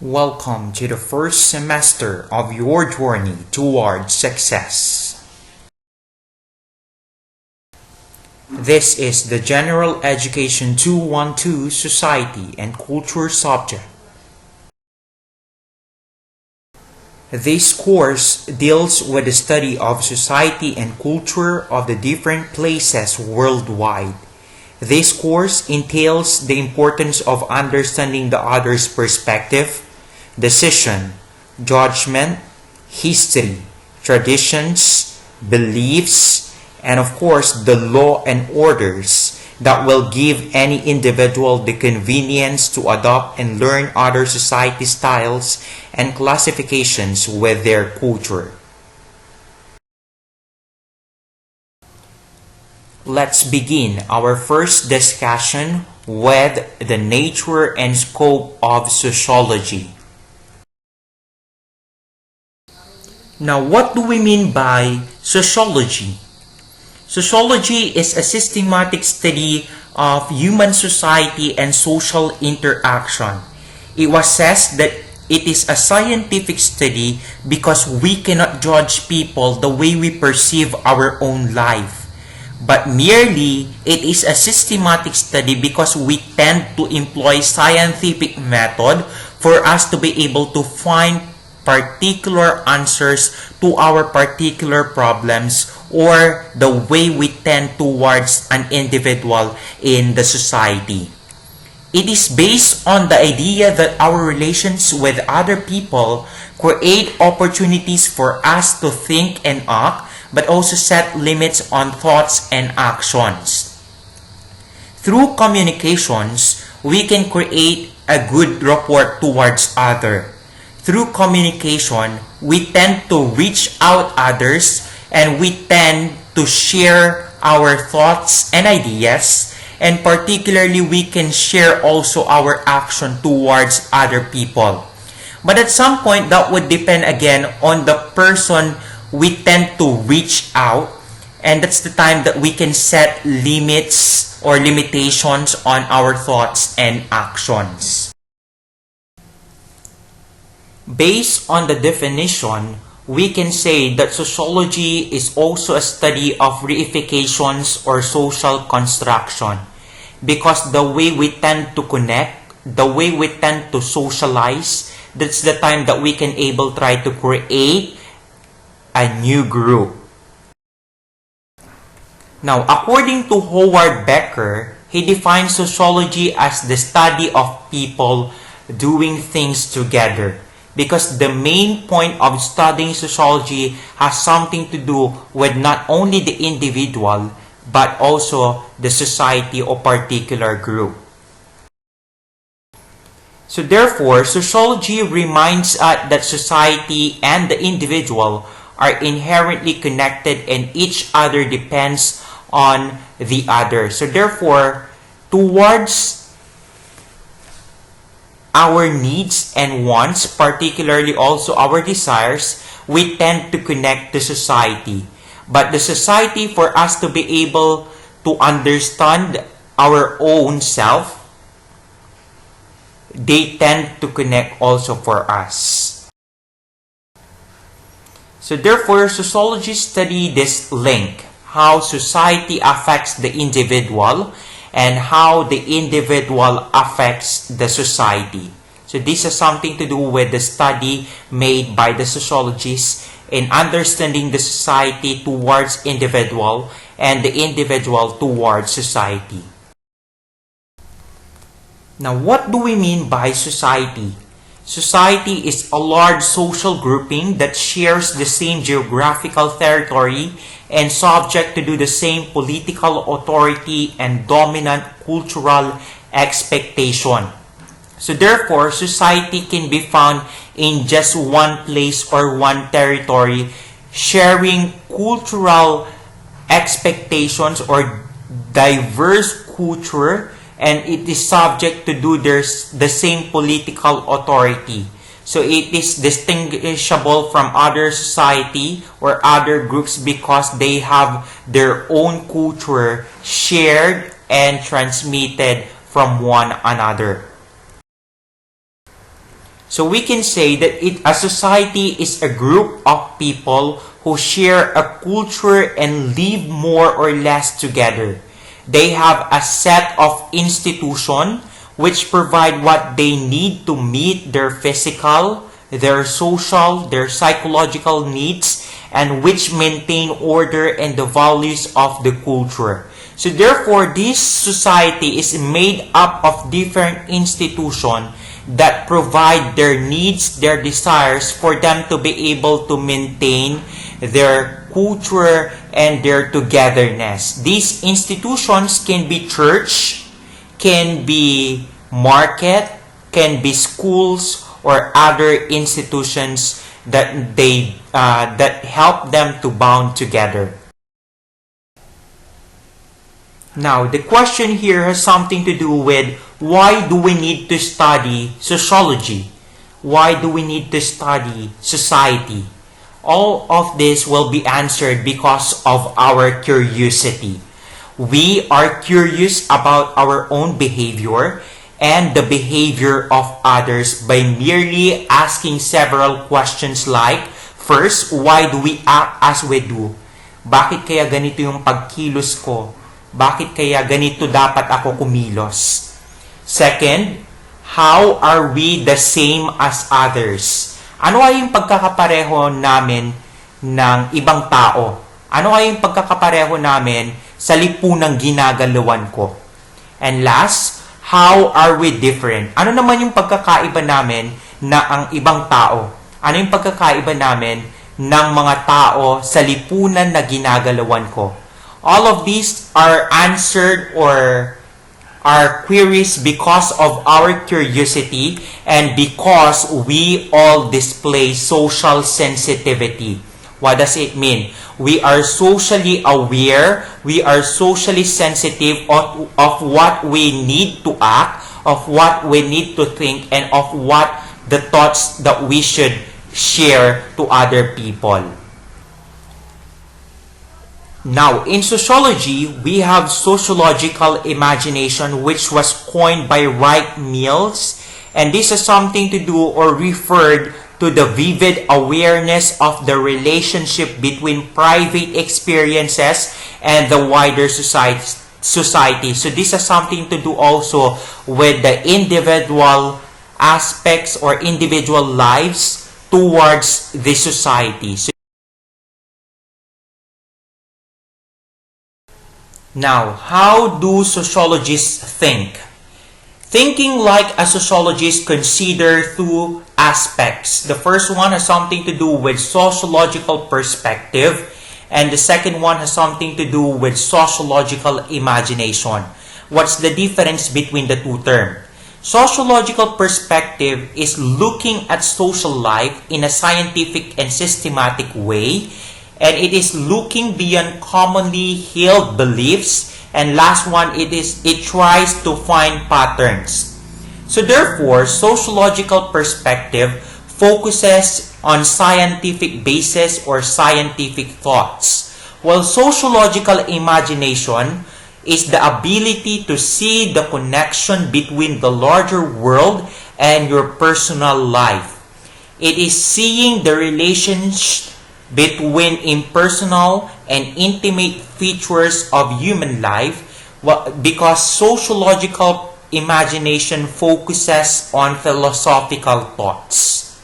Welcome to the first semester of your journey towards success. This is the General Education 212 Society and Culture subject. This course deals with the study of society and culture of the different places worldwide. This course entails the importance of understanding the other's perspective, decision, judgment, history, traditions, beliefs, and of course the law and orders that will give any individual the convenience to adopt and learn other society styles and classifications with their culture. Let's begin our first discussion with the nature and scope of sociology. Now, what do we mean by sociology? Sociology is a systematic study of human society and social interaction. It was said that it is a scientific study because we cannot judge people the way we perceive our own life. But merely, it is a systematic study because we tend to employ scientific method for us to be able to find particular answers to our particular problems or the way we tend towards an individual in the society. It is based on the idea that our relations with other people create opportunities for us to think and act, but also set limits on thoughts and actions. Through communications, we can create a good rapport towards others. Through communication, we tend to reach out others and we tend to share our thoughts and ideas, and particularly we can share also our action towards other people. But at some point, that would depend again on the person we tend to reach out, and that's the time that we can set limits or limitations on our thoughts and actions. Based on the definition, we can say that sociology is also a study of reifications or social construction, because the way we tend to connect, the way we tend to socialize, that's the time that we can try to create a new group. Now, according to Howard Becker, he defines sociology as the study of people doing things together, because the main point of studying sociology has something to do with not only the individual but also the society or particular group. So therefore, sociology reminds us that society and the individual are inherently connected and each other depends on the other. So therefore, towards our needs and wants, particularly also our desires, we tend to connect to society. But the society, for us to be able to understand our own self, they tend to connect also for us. So therefore, sociology study this link, how society affects the individual and how the individual affects the society. So this has something to do with the study made by the sociologists in understanding the society towards individual and the individual towards society. Now, what do we mean by society? Society is a large social grouping that shares the same geographical territory and subject to do the same political authority and dominant cultural expectation. So therefore, society can be found in just one place or one territory, sharing cultural expectations or diverse culture, and it is subject to do the same political authority. So it is distinguishable from other society or other groups because they have their own culture shared and transmitted from one another. So we can say that a society is a group of people who share a culture and live more or less together. They have a set of institutions which provide what they need to meet their physical, their social, their psychological needs, and which maintain order and the values of the culture. So therefore, this society is made up of different institutions that provide their needs, their desires for them to be able to maintain their culture and their togetherness. These institutions can be church, can be market, can be schools, or other institutions that that help them to bond together. Now, the question here has something to do with why do we need to study sociology? Why do we need to study society? All of this will be answered because of our curiosity. We are curious about our own behavior and the behavior of others by merely asking several questions like, first, why do we act as we do? Bakit kaya ganito yung pagkilos ko? Bakit kaya ganito dapat ako kumilos? Second, how are we the same as others? Ano ay yung pagkakapareho namin ng ibang tao? Ano ay yung pagkakapareho namin sa lipunang ginagalawan ko? And last, how are we different? Ano naman yung pagkakaiba namin na ang ibang tao? Ano yung pagkakaiba namin ng mga tao sa lipunan na ginagalawan ko? All of these are answered or are queries because of our curiosity and because we all display social sensitivity. What does it mean? We are socially aware, we are socially sensitive of what we need to act, of what we need to think, and of what the thoughts that we should share to other people. Now, in sociology, we have sociological imagination, which was coined by Wright Mills, and this has something to do or referred to the vivid awareness of the relationship between private experiences and the wider society. So this has something to do also with the individual aspects or individual lives towards the society. Now, how do sociologists think? Thinking like a sociologist consider two aspects. The first one has something to do with sociological perspective, and the second one has something to do with sociological imagination. What's the difference between the two terms? Sociological perspective is looking at social life in a scientific and systematic way, and it is looking beyond commonly held beliefs. And last one, it tries to find patterns. So therefore, sociological perspective focuses on scientific basis or scientific thoughts, while sociological imagination is the ability to see the connection between the larger world and your personal life. It is seeing the relationship between impersonal and intimate features of human life, because sociological imagination focuses on philosophical thoughts.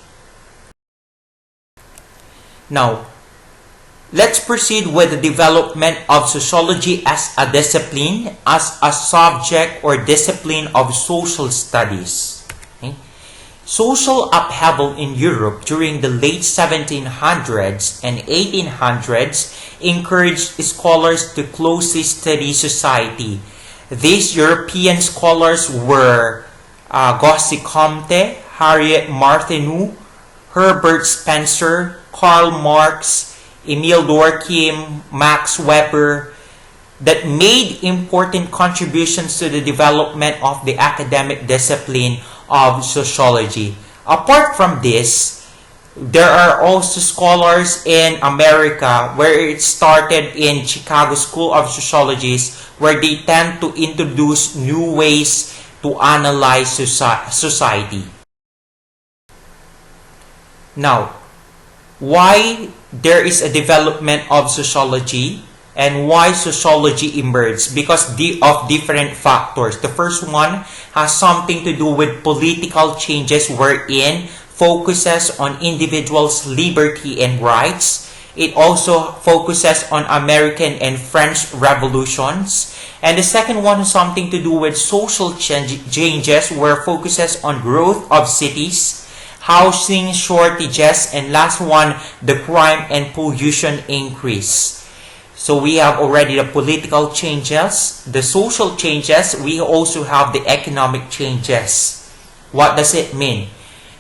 Now, let's proceed with the development of sociology as a discipline, as a subject or discipline of social studies. Okay? Social upheaval in Europe during the late 1700s and 1800s encouraged scholars to closely study society. These European scholars were Auguste Conte, Harriet Martin, Herbert Spencer, Karl Marx, Emil Kim, Max Weber, that made important contributions to the development of the academic discipline of sociology. Apart from this, there are also scholars in America where it started in Chicago School of Sociology, where they tend to introduce new ways to analyze society. Now, why there is a development of sociology and why sociology emerged? Because of different factors. The first one has something to do with political changes wherein focuses on individuals' liberty and rights. It also focuses on American and French revolutions. And the second one has something to do with social changes where focuses on growth of cities, housing shortages, and last one, the crime and pollution increase. So we have already the political changes, the social changes, we also have the economic changes. What does it mean?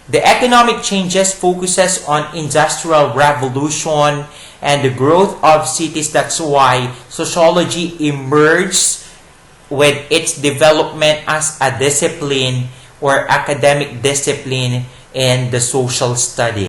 The economic changes focuses on industrial revolution and the growth of cities. That's why sociology emerged with its development as a discipline or academic discipline in the social study.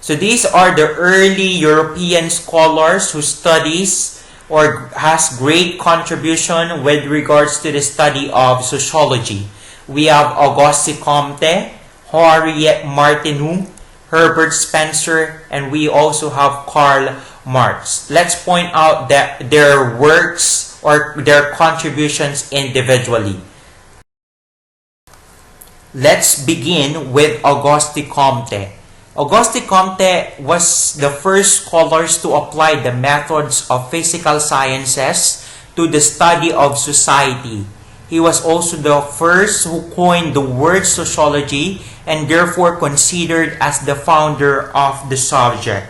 So these are the early European scholars who studies or has great contribution with regards to the study of sociology. We have Auguste Conte, Harriet Martin, Herbert Spencer, and we also have Karl Marx. Let's point out that their works or their contributions individually. Let's begin with Auguste Comte. Auguste Comte was the first scholars to apply the methods of physical sciences to the study of society. He was also the first who coined the word sociology and therefore considered as the founder of the subject.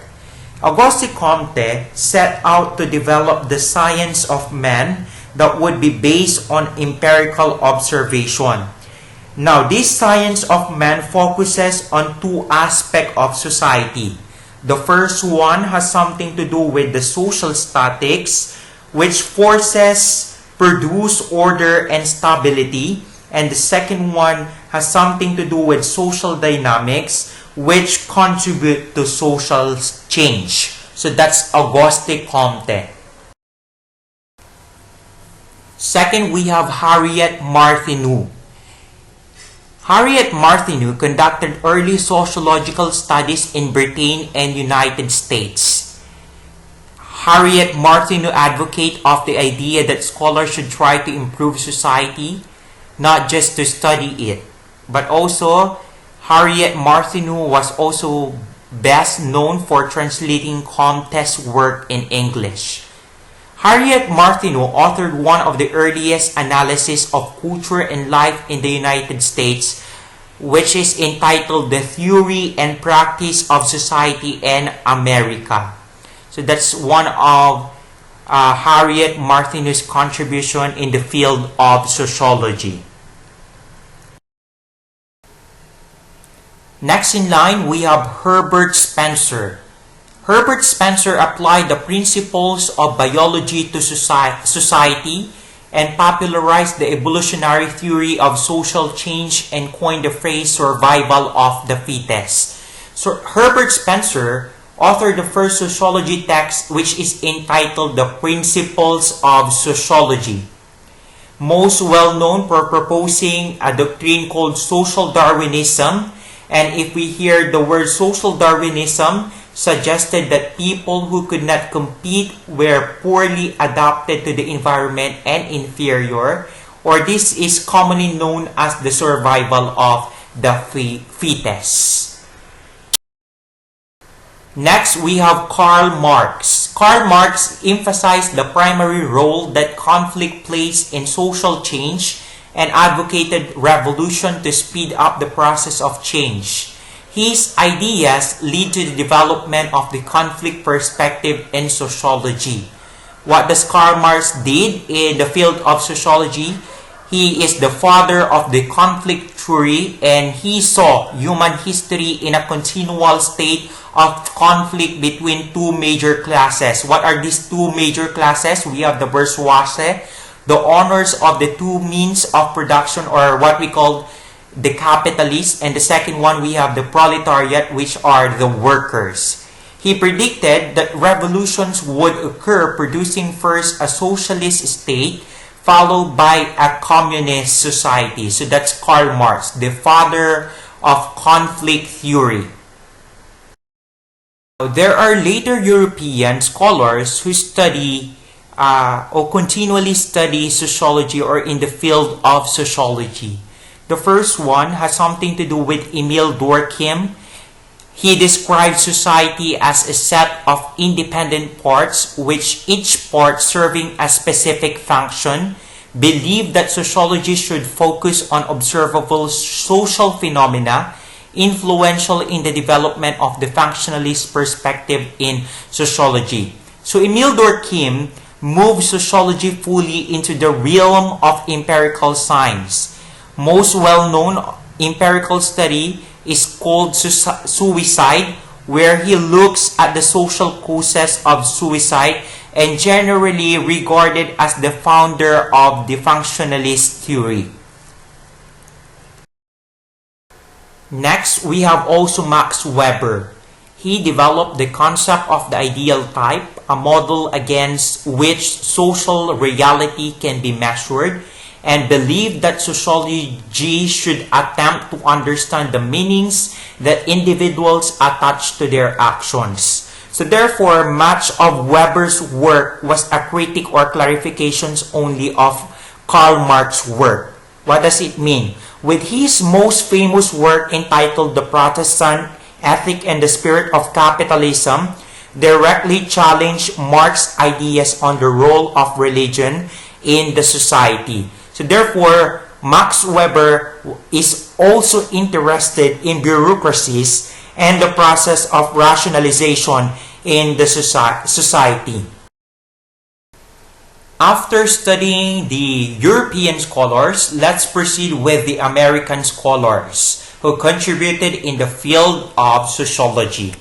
Auguste Comte set out to develop the science of man that would be based on empirical observation. Now, this science of man focuses on two aspects of society. The first one has something to do with the social statics, which forces produce order and stability. And the second one has something to do with social dynamics, which contribute to social change. So that's Auguste Comte. Second, we have Harriet Martin. Harriet Martin conducted early sociological studies in Britain and United States. Harriet Martin advocated of the idea that scholars should try to improve society, not just to study it. But also, Harriet Martin was also best known for translating Comte's work in English. Harriet Martin authored one of the earliest analyses of culture and life in the United States, which is entitled The Theory and Practice of Society in America. So that's one of Harriet Martin's contribution in the field of sociology. Next in line, we have Herbert Spencer. Herbert Spencer applied the principles of biology to society and popularized the evolutionary theory of social change and coined the phrase survival of the fittest. So Herbert Spencer authored the first sociology text, which is entitled The Principles of Sociology. Most well known for proposing a doctrine called social Darwinism. And if we hear the word social Darwinism, suggested that people who could not compete were poorly adapted to the environment and inferior, or this is commonly known as the survival of the fittest. Next, we have Karl Marx. Karl Marx emphasized the primary role that conflict plays in social change and advocated revolution to speed up the process of change. His ideas lead to the development of the conflict perspective in sociology. What does Karl Marx did in the field of sociology? He is the father of the conflict theory, and he saw human history in a continual state of conflict between two major classes. What are these two major classes? We have the bourgeoisie, the owners of the two means of production, or what we call the capitalists, and the second one we have the proletariat, which are the workers. He predicted that revolutions would occur, producing first a socialist state followed by a communist society. So that's Karl Marx, the father of conflict theory. There are later European scholars who study or continually study sociology or in the field of sociology. The first one has something to do with Emil Kim. He describes society as a set of independent parts, which each part serving a specific function. Believed that sociology should focus on observable social phenomena influential in the development of the functionalist perspective in sociology. So Emil Durkheim moved sociology fully into the realm of empirical science. Most well-known empirical study is called suicide, where he looks at the social causes of suicide and generally regarded as the founder of the functionalist theory. Next, we have also Max Weber. He developed the concept of the ideal type, a model against which social reality can be measured, and believed that sociology should attempt to understand the meanings that individuals attach to their actions. So therefore, much of Weber's work was a critique or clarifications only of Karl Marx's work. What does it mean? With his most famous work entitled The Protestant Ethic and the Spirit of Capitalism, directly challenged Marx's ideas on the role of religion in the society. So therefore, Max Weber is also interested in bureaucracies and the process of rationalization in the society. After studying the European scholars, let's proceed with the American scholars who contributed in the field of sociology.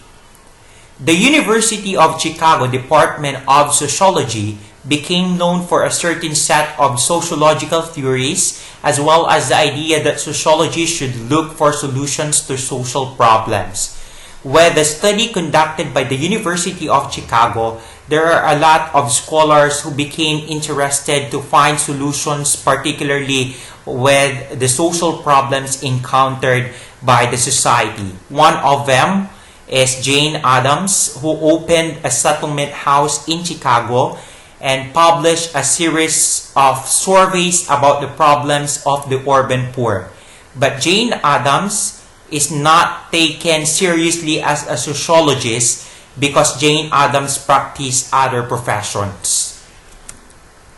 The University of Chicago Department of Sociology became known for a certain set of sociological theories, as well as the idea that sociology should look for solutions to social problems. With the study conducted by the University of Chicago, there are a lot of scholars who became interested to find solutions, particularly with the social problems encountered by the society. One of them is Jane Addams, who opened a settlement house in Chicago and published a series of surveys about the problems of the urban poor. But Jane Addams is not taken seriously as a sociologist because Jane Addams practiced other professions.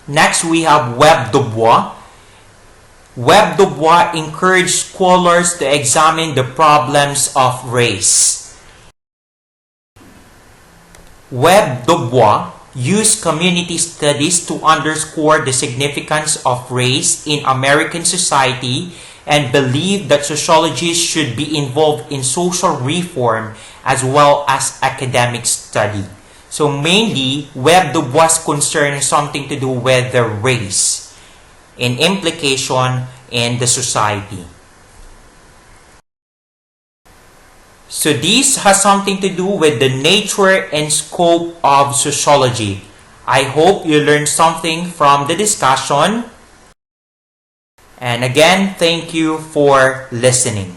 Next, we have Webb Dubois. Webb Dubois encouraged scholars to examine the problems of race. Webb Dubois used community studies to underscore the significance of race in American society and believed that sociologists should be involved in social reform as well as academic study. So mainly, Webb Dubois' concern is something to do with the race and implication in the society. So this has something to do with the nature and scope of sociology. I hope you learned something from the discussion. And again, thank you for listening.